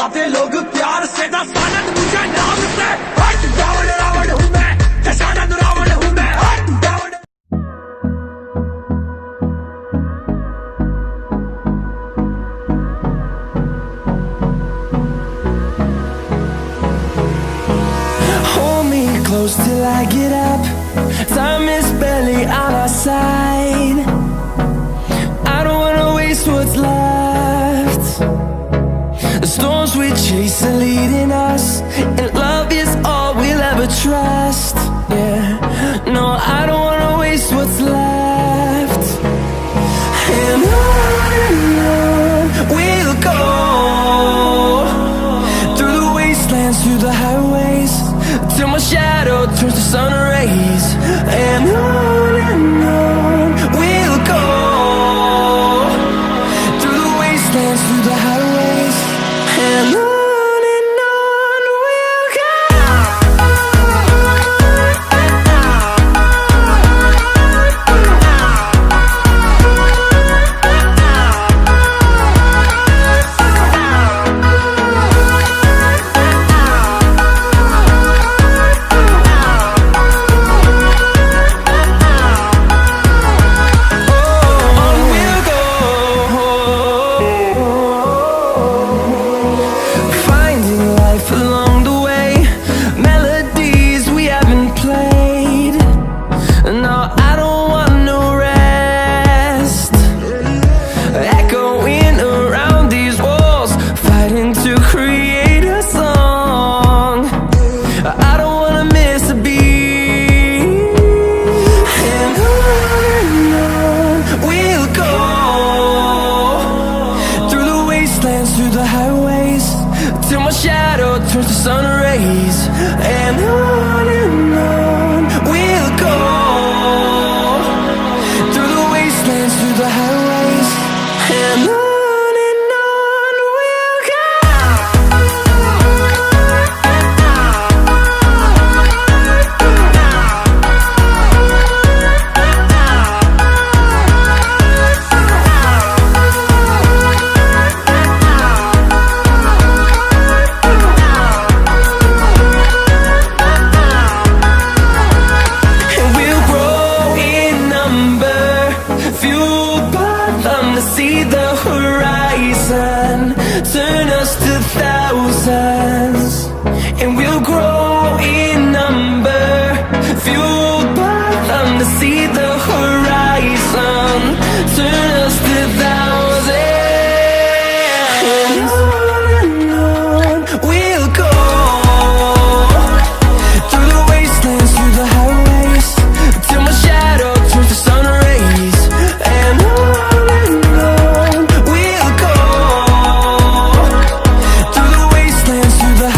बुलाते लोग प्यार से, दसानत मुझे नाम से। हट रावण रावण हूँ मैं, दशानत रावण हूँ मैं। हट Ravan. Hold me close till I get up. Time is barely on our side. I don't wanna waste what's left. The storms we chase are leading us, and love is all we'll ever trust. Yeah, no, I don't wanna waste what's left. And on we'll go, through the wastelands, through the highways, till my shadow turns to sun rays. And on we'll go, through the wastelands, through the highways, and on we'll go. Through the highways, till my shadow turns to sun rays. And on we'll go, through the wastelands, through the highways, and on we'll go. See the horizon, turn us to thousands, and we'll grow in number, fueled by them to see the horizon, turn us to thousands. And on we'll go, through the wastelands, through the highways, till my shadow turns to sun rays. And we'll go, through the wastelands, through the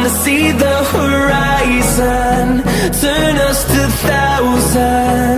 wanna see the horizon, turn us to thousands.